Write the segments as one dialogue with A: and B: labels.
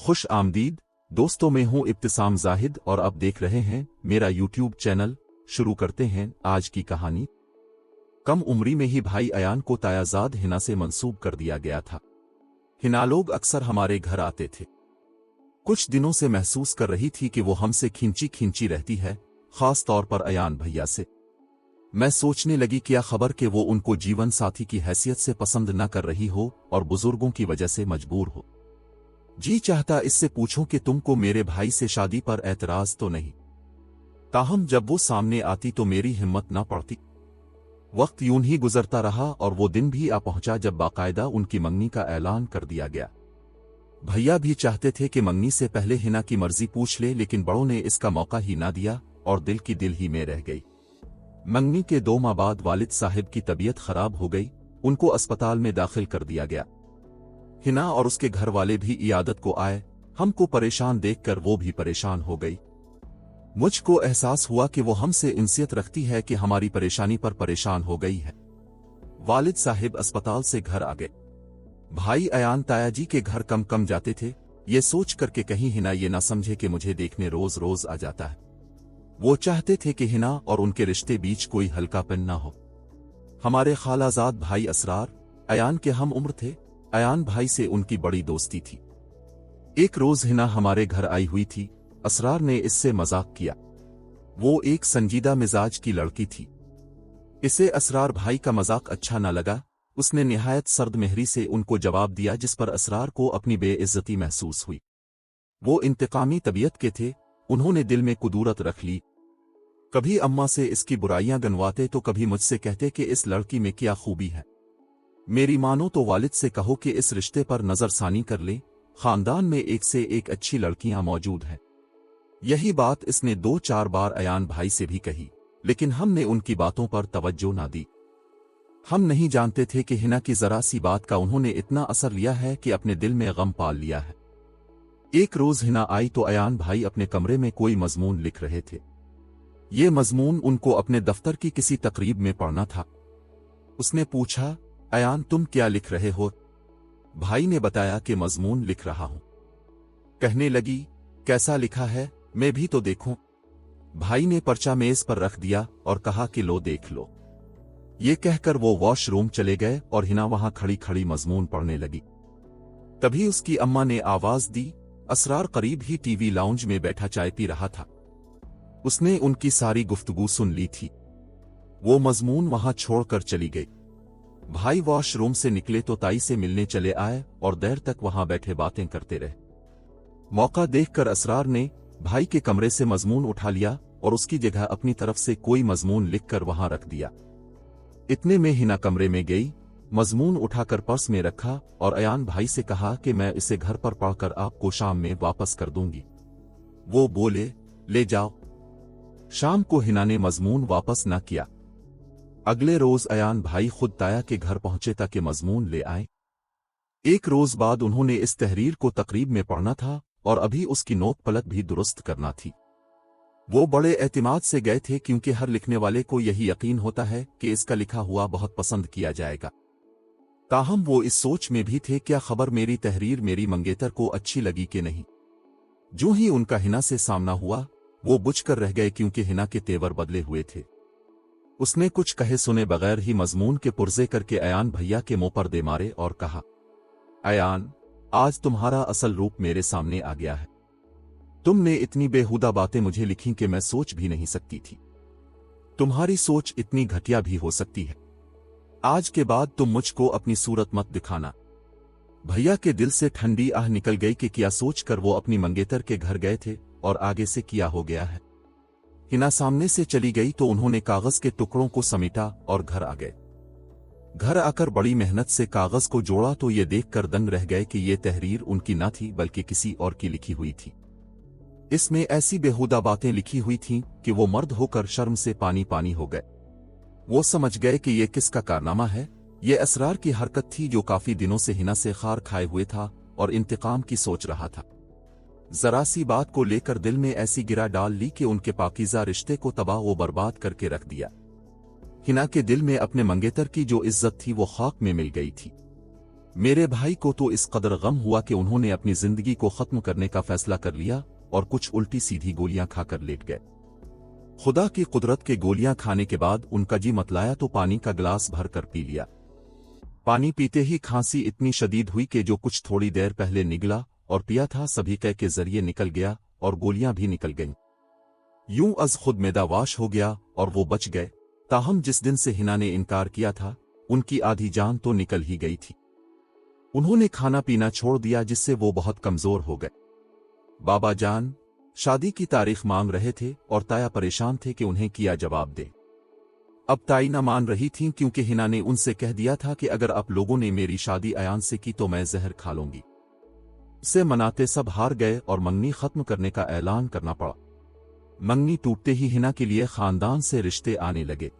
A: खुश आमदीद दोस्तों, मैं हूं इब्तिसाम जाहिद और आप देख रहे हैं मेरा यूट्यूब चैनल। शुरू करते हैं आज की कहानी। कम उम्री में ही भाई अयान को तायाजाद हिना से मंसूब कर दिया गया था। हिना लोग अक्सर हमारे घर आते थे। कुछ दिनों से महसूस कर रही थी कि वो हमसे खींची खींची रहती है, खास तौर पर अयान भैया से। मैं सोचने लगी क्या खबर कि वो उनको जीवन साथी की हैसियत से पसंद न कर रही हो और बुजुर्गों की वजह से मजबूर हो। जी चाहता इससे पूछूं कि तुमको मेरे भाई से शादी पर एतराज तो नहीं, ताहम जब वो सामने आती तो मेरी हिम्मत ना पड़ती। वक्त यूं ही गुजरता रहा और वो दिन भी आ पहुंचा जब बाकायदा उनकी मंगनी का ऐलान कर दिया गया। भैया भी चाहते थे कि मंगनी से पहले हिना की मर्जी पूछ ले, लेकिन बड़ों ने इसका मौका ही ना दिया और दिल की दिल ही में रह गई। मंगनी के 2 माह बाद वालिद साहिब की तबीयत खराब हो गई, उनको अस्पताल में दाखिल कर दिया गया। हिना और उसके घर वाले भी इयादत को आए। हमको परेशान देखकर वो भी परेशान हो गई। मुझको एहसास हुआ कि वो हमसे इंसियत रखती है कि हमारी परेशानी पर परेशान हो गई है। वालिद साहिब अस्पताल से घर आ गए। भाई अयान तायाजी के घर कम कम जाते थे, ये सोच कर के कहीं हिना ये ना समझे कि मुझे देखने रोज रोज आ जाता है। वो चाहते थे कि हिना और उनके रिश्ते बीच कोई हल्कापन ना हो। हमारे खालाजाद भाई असरार अयान के हम उम्र थे। अयान भाई से उनकी बड़ी दोस्ती थी। एक रोज हिना हमारे घर आई हुई थी। असरार ने इससे मजाक किया। वो एक संजीदा मिजाज की लड़की थी। इसे असरार भाई का मजाक अच्छा न लगा। उसने निहायत सर्द मेहरी से उनको जवाब दिया, जिस पर असरार को अपनी बेइज्जती महसूस हुई। वो इंतकामी तबीयत के थे, उन्होंने दिल में कुदूरत रख ली। कभी अम्मा से इसकी बुराइयां गनवाते तो कभी मुझसे कहते कि इस लड़की में क्या खूबी है। मेरी मानो तो वालिद से कहो कि इस रिश्ते पर नजरसानी कर ले, खानदान में एक से एक अच्छी लड़कियां मौजूद हैं। यही बात इसने 2-4 बार अयान भाई से भी कही, लेकिन हमने उनकी बातों पर तवज्जो ना दी। हम नहीं जानते थे कि हिना की जरा सी बात का उन्होंने इतना असर लिया है कि अपने दिल में गम पाल लिया है। एक रोज हिना आई तो अयान भाई अपने कमरे में कोई मजमून लिख रहे थे। ये मजमून उनको अपने दफ्तर की किसी तकरीब में पढ़ना था। उसने पूछा, अयान तुम क्या लिख रहे हो? भाई ने बताया कि मजमून लिख रहा हूं। कहने लगी, कैसा लिखा है, मैं भी तो देखूं। भाई ने पर्चा मेज पर रख दिया और कहा कि लो देख लो। ये कहकर वो वॉशरूम चले गए और हिना वहां खड़ी खड़ी मजमून पढ़ने लगी। तभी उसकी अम्मा ने आवाज दी। असरार करीब ही टीवी लाउंज में बैठा चाय पी रहा था। उसने उनकी सारी गुफ्तगू सुन ली थी। वो मजमून वहां छोड़कर चली गई। भाई वॉशरूम से निकले तो ताई से मिलने चले आए और देर तक वहां बैठे बातें करते रहे। मौका देखकर असरार ने भाई के कमरे से मजमून उठा लिया और उसकी जगह अपनी तरफ से कोई मजमून लिखकर वहां रख दिया। इतने में हिना कमरे में गई, मजमून उठाकर पर्स में रखा और अयान भाई से कहा कि मैं इसे घर पर पढ़कर आपको शाम में वापस कर दूंगी। वो बोले, ले जाओ। शाम को हिना ने मजमून वापस न किया। अगले रोज अयान भाई खुद ताया के घर पहुंचे ताकि मजमून ले आए। एक रोज बाद उन्होंने इस तहरीर को तकरीब में पढ़ना था और अभी उसकी नोक पलक भी दुरुस्त करना थी। वो बड़े एतमाद से गए थे, क्योंकि हर लिखने वाले को यही यकीन होता है कि इसका लिखा हुआ बहुत पसंद किया जाएगा। ताहम वो इस सोच में भी थे, क्या खबर मेरी तहरीर मेरी मंगेतर को अच्छी लगी कि नहीं। जो ही उनका हिना से सामना हुआ वो बुझकर रह गए, क्योंकि हिना के तेवर बदले हुए थे। उसने कुछ कहे सुने बगैर ही मजमून के पुर्जे करके अयान भैया के मुंह पर दे मारे और कहा, अयान आज तुम्हारा असल रूप मेरे सामने आ गया है। तुमने इतनी बेहुदा बातें मुझे लिखी कि मैं सोच भी नहीं सकती थी। तुम्हारी सोच इतनी घटिया भी हो सकती है। आज के बाद तुम मुझको अपनी सूरत मत दिखाना। भैया के दिल से ठंडी आह निकल गई कि क्या सोचकर वो अपनी मंगेतर के घर गए थे और आगे से किया हो गया है। हिना सामने से चली गई तो उन्होंने कागज के टुकड़ों को समेटा और घर आ गए। घर आकर बड़ी मेहनत से कागज को जोड़ा तो ये देखकर दंग रह गए कि ये तहरीर उनकी न थी बल्कि किसी और की लिखी हुई थी। इसमें ऐसी बेहुदा बातें लिखी हुई थीं कि वो मर्द होकर शर्म से पानी पानी हो गए। वो समझ गए कि ये किसका कारनामा है। ये असरार की हरकत थी, जो काफी दिनों से हिना से खार खाए हुए था और इंतकाम की सोच रहा था। जरा सी बात को लेकर दिल में ऐसी गिरा डाल ली कि उनके पाकीज़ा रिश्ते को तबाह व बर्बाद करके रख दिया। हिना के दिल में अपने मंगेतर की जो इज्जत थी वो खाक में मिल गई थी। मेरे भाई को तो इस कदर गम हुआ कि उन्होंने अपनी जिंदगी को खत्म करने का फैसला कर लिया और कुछ उल्टी सीधी गोलियां खाकर लेट गए। खुदा की कुदरत के गोलियां खाने के बाद उनका जी मतलाया तो पानी का गिलास भर कर पी लिया। पानी पीते ही खांसी इतनी शदीद हुई कि जो कुछ थोड़ी देर पहले निगला और पिया था सभी कै के जरिए निकल गया और गोलियां भी निकल गईं। यूं अज खुद मैदावाश हो गया और वो बच गए। ताहम जिस दिन से हिना ने इनकार किया था उनकी आधी जान तो निकल ही गई थी। उन्होंने खाना पीना छोड़ दिया जिससे वो बहुत कमजोर हो गए। बाबा जान शादी की तारीख मांग रहे थे और ताया परेशान थे कि उन्हें किया जवाब दे। अब ताई न मान रही थीं क्योंकि हिना ने उनसे कह दिया था कि अगर आप लोगों ने मेरी शादी अयान से की तो मैं जहर खा लूंगी। उसे मनाते सब हार गए और मंगनी खत्म करने का ऐलान करना पड़ा। मंगनी टूटते ही हिना के लिए खानदान से रिश्ते आने लगे।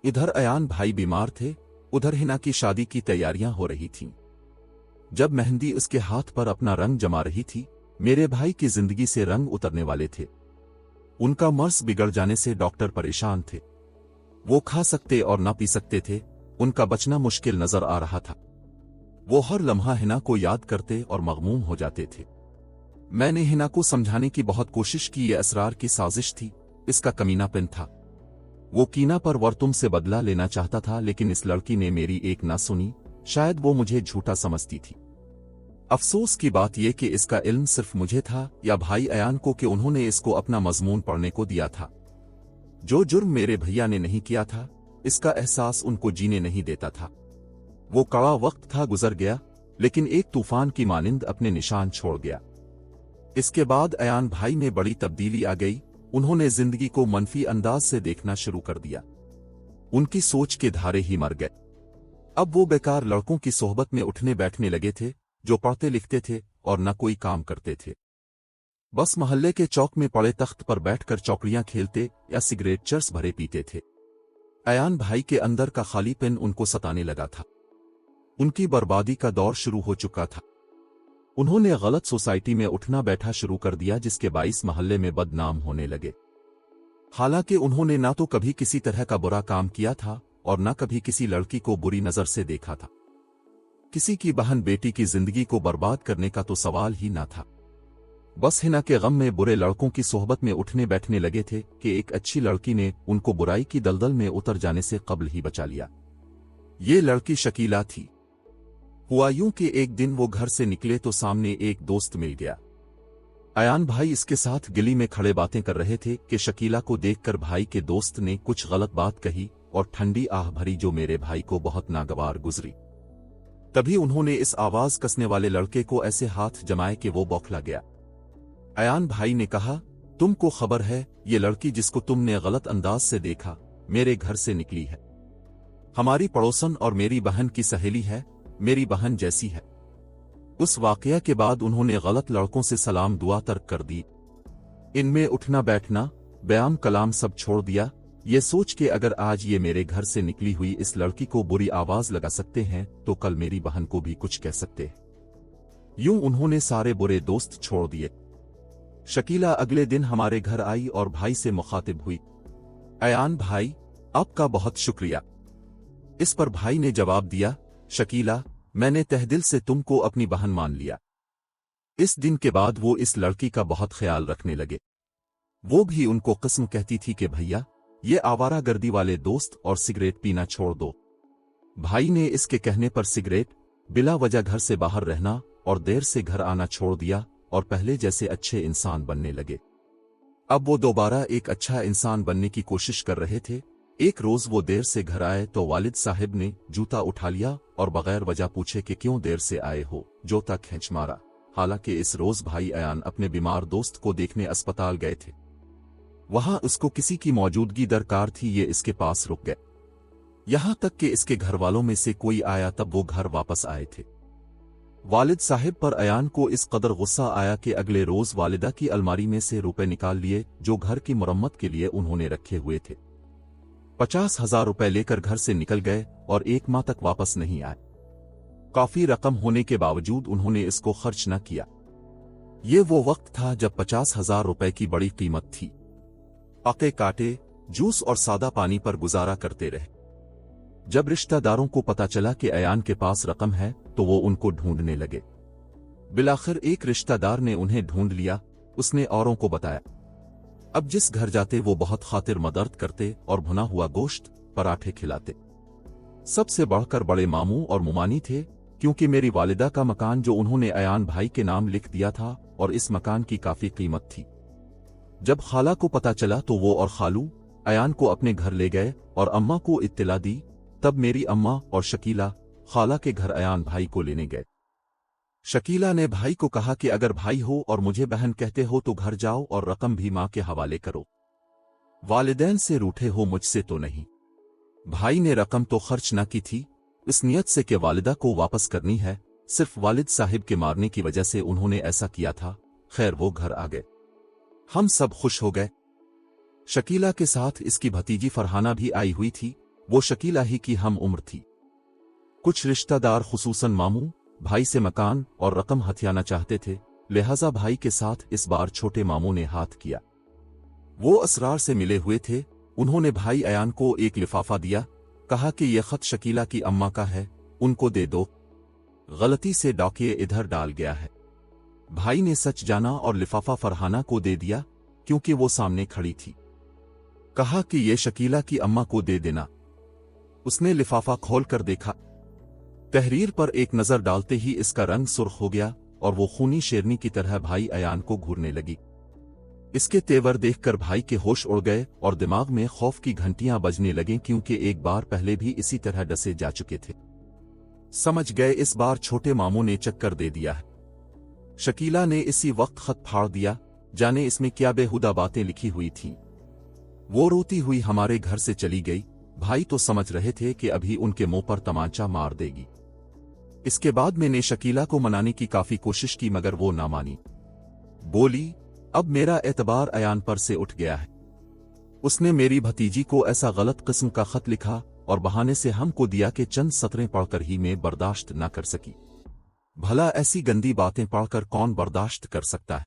A: इधर अयान भाई बीमार थे, उधर हिना की शादी की तैयारियां हो रही थीं। जब मेहंदी उसके हाथ पर अपना रंग जमा रही थी मेरे भाई की जिंदगी से रंग उतरने वाले थे। उनका मर्स बिगड़ जाने से डॉक्टर परेशान थे। वो खा सकते और ना पी सकते थे, उनका बचना मुश्किल नजर आ रहा था। वो हर लम्हा हिना को याद करते और मगमूम हो जाते थे। मैंने हिना को समझाने की बहुत कोशिश की ये असरार की साजिश थी, इसका कमीनापन था। वो कीना पर वर्तुम से बदला लेना चाहता था लेकिन इस लड़की ने मेरी एक ना सुनी। शायद वो मुझे झूठा समझती थी। अफसोस की बात यह कि इसका इल्म सिर्फ मुझे था या भाई अयान को कि उन्होंने इसको अपना मजमून पढ़ने को दिया था। जो जुर्म मेरे भैया ने नहीं किया था इसका एहसास उनको जीने नहीं देता था। वो कड़ा वक्त था गुजर गया लेकिन एक तूफान की मानिंद अपने निशान छोड़ गया। इसके बाद अयान भाई में बड़ी तब्दीली आ गई। उन्होंने जिंदगी को मनफी अंदाज से देखना शुरू कर दिया। उनकी सोच के धारे ही मर गए। अब वो बेकार लड़कों की सोहबत में उठने बैठने लगे थे जो पढ़ते लिखते थे और न कोई काम करते थे। बस मोहल्ले के चौक में पड़े तख्त पर बैठकर चौकड़ियां खेलते या सिगरेट चर्स भरे पीते थे। अयान भाई के अंदर का खालीपन उनको सताने लगा था। उनकी बर्बादी का दौर शुरू हो चुका था। उन्होंने गलत सोसाइटी में उठना बैठा शुरू कर दिया जिसके बाइस मोहल्ले में बदनाम होने लगे। हालांकि उन्होंने ना तो कभी किसी तरह का बुरा काम किया था और न कभी किसी लड़की को बुरी नजर से देखा था। किसी की बहन बेटी की जिंदगी को बर्बाद करने का तो सवाल ही ना था। बस हिना के गम में बुरे लड़कों की सोहबत में उठने बैठने लगे थे कि एक अच्छी लड़की ने उनको बुराई की दलदल में उतर जाने से कब्ल ही बचा लिया। ये लड़की शकीला थी। हुआ यूं कि एक दिन वो घर से निकले तो सामने एक दोस्त मिल गया। अयान भाई इसके साथ गली में खड़े बातें कर रहे थे कि शकीला को देखकर भाई के दोस्त ने कुछ गलत बात कही और ठंडी आह भरी जो मेरे भाई को बहुत नागवार गुजरी। तभी उन्होंने इस आवाज कसने वाले लड़के को ऐसे हाथ जमाए कि वो बौखला गया। अयान भाई ने कहा, तुमको खबर है ये लड़की जिसको तुमने गलत अंदाज से देखा मेरे घर से निकली है। हमारी पड़ोसन और मेरी बहन की सहेली है, मेरी बहन जैसी है। उस वाकया के बाद उन्होंने गलत लड़कों से सलाम दुआ तर्क कर दी। इनमें उठना बैठना बयाम कलाम सब छोड़ दिया, ये सोच के अगर आज ये मेरे घर से निकली हुई इस लड़की को बुरी आवाज लगा सकते हैं तो कल मेरी बहन को भी कुछ कह सकते हैं। यूं उन्होंने सारे बुरे दोस्त छोड़ दिए। शकीला अगले दिन हमारे घर आई और भाई से मुखातिब हुई, अयान भाई आपका बहुत शुक्रिया। इस पर भाई ने जवाब दिया, शकीला मैंने तहदिल से तुमको अपनी बहन मान लिया। इस दिन के बाद वो इस लड़की का बहुत ख्याल रखने लगे। वो भी उनको किस्म कहती थी कि भैया ये आवारा गर्दी वाले दोस्त और सिगरेट पीना छोड़ दो। भाई ने इसके कहने पर सिगरेट, बिला वजह घर से बाहर रहना और देर से घर आना छोड़ दिया और पहले जैसे अच्छे इंसान बनने लगे। अब वो दोबारा एक अच्छा इंसान बनने की कोशिश कर रहे थे। एक रोज वो देर से घर आए तो वालिद साहिब ने जूता उठा लिया और बगैर वजह पूछे कि क्यों देर से आए हो, जूता खींच मारा। हालांकि इस रोज भाई अयान अपने बीमार दोस्त को देखने अस्पताल गए थे। वहां उसको किसी की मौजूदगी दरकार थी, ये इसके पास रुक गए। यहां तक कि इसके घर वालों में से कोई आया तब वो घर वापस आए थे। वालिद साहिब पर अयान को इस कदर गुस्सा आया कि अगले रोज वालिदा की अलमारी में से रुपए निकाल लिए जो घर की मरम्मत के लिए उन्होंने रखे हुए थे। 50,000 रुपए लेकर घर से निकल गए और 1 माह तक वापस नहीं आए। काफी रकम होने के बावजूद उन्होंने इसको खर्च न किया। ये वो वक्त था जब 50,000 रुपए की बड़ी कीमत थी। आके काटे, जूस और सादा पानी पर गुजारा करते रहे। जब रिश्तेदारों को पता चला कि अयान के पास रकम है तो वो उनको ढूंढने लगे। बिलाखिर एक रिश्तेदार ने उन्हें ढूंढ लिया। उसने औरों को बताया। अब जिस घर जाते वो बहुत खातिर मदद करते और भुना हुआ गोश्त, पराठे खिलाते। सबसे बढ़कर बड़े मामू और मुमानी थे, क्योंकि मेरी वालिदा का मकान जो उन्होंने अयान भाई के नाम लिख दिया था और इस मकान की काफी कीमत थी। जब खाला को पता चला तो वो और खालू अयान को अपने घर ले गए और अम्मा को इत्तला दी। तब मेरी अम्मा और शकीला खाला के घर अयान भाई को लेने गए। शकीला ने भाई को कहा कि अगर भाई हो और मुझे बहन कहते हो तो घर जाओ और रकम भी मां के हवाले करो। वालिदैन से रूठे हो, मुझसे तो नहीं। भाई ने रकम तो खर्च न की थी, इस नियत से कि वालिदा को वापस करनी है। सिर्फ वालिद साहिब के मारने की वजह से उन्होंने ऐसा किया था। खैर वो घर आ गए, हम सब खुश हो गए। शकीला के साथ इसकी भतीजी फरहाना भी आई हुई थी। वो शकीला ही की हम उम्र थी। कुछ रिश्तेदार खुसूसन मामू भाई से मकान और रकम हथियाना चाहते थे, लिहाजा भाई के साथ इस बार छोटे मामू ने हाथ किया। वो असरार से मिले हुए थे। उन्होंने भाई अयान को एक लिफाफा दिया, कहा कि यह खत शकीला की अम्मा का है, उनको दे दो। गलती से डाकिए इधर डाल गया है। भाई ने सच जाना और लिफाफा फरहाना को दे दिया, क्योंकि वो सामने खड़ी थी। कहा कि ये शकीला की अम्मा को दे देना। उसने लिफाफा खोल कर देखा। तहरीर पर एक नजर डालते ही इसका रंग सुर्ख हो गया और वो खूनी शेरनी की तरह भाई अयान को घूरने लगी। इसके तेवर देखकर भाई के होश उड़ गए और दिमाग में खौफ की घंटियां बजने लगीं, क्योंकि एक बार पहले भी इसी तरह डसे जा चुके थे। समझ गए इस बार छोटे मामू ने चक्कर दे दिया है। शकीला ने इसी वक्त खत फाड़ दिया, जाने इसमें क्या बेहुदा बातें लिखी हुई थीं। वो रोती हुई हमारे घर से चली गई। भाई तो समझ रहे थे कि अभी उनके मुंह पर तमाचा मार देगी। इसके बाद मैंने शकीला को मनाने की काफी कोशिश की, मगर वो ना मानी। बोली, अब मेरा एतबार अयान पर से उठ गया है। उसने मेरी भतीजी को ऐसा गलत किस्म का खत लिखा और बहाने से हमको दिया कि चंद सतरें पढ़कर ही मैं बर्दाश्त न कर सकी। भला ऐसी गंदी बातें पढ़कर कौन बर्दाश्त कर सकता है।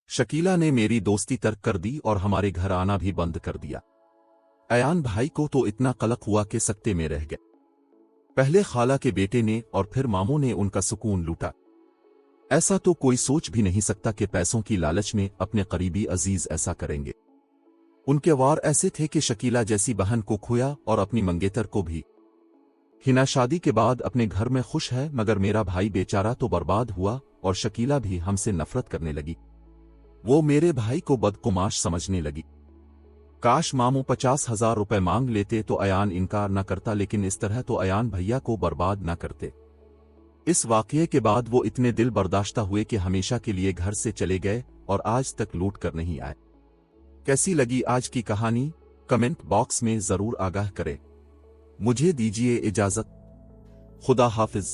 A: शकीला ने मेरी दोस्ती तर्क कर दी और हमारे घर आना भी बंद कर दिया। अयान भाई को तो इतना कलक हुआ कि सकते में रह गए। पहले खाला के बेटे ने और फिर मामू ने उनका सुकून लूटा। ऐसा तो कोई सोच भी नहीं सकता कि पैसों की लालच में अपने करीबी अजीज ऐसा करेंगे। उनके वार ऐसे थे कि शकीला जैसी बहन को खोया और अपनी मंगेतर को भी। हिना शादी के बाद अपने घर में खुश है, मगर मेरा भाई बेचारा तो बर्बाद हुआ और शकीला भी हमसे नफरत करने लगी। वो मेरे भाई को बदकुमाश समझने लगी। काश मामू 50,000 रुपए मांग लेते तो अयान इनकार न करता, लेकिन इस तरह तो अयान भैया को बर्बाद न करते। इस वाकये के बाद वो इतने दिल बर्दाश्ता हुए कि हमेशा के लिए घर से चले गए और आज तक लौट कर नहीं आए। कैसी लगी आज की कहानी कमेंट बॉक्स में जरूर आगाह करें। मुझे दीजिए इजाजत। खुदा हाफिज।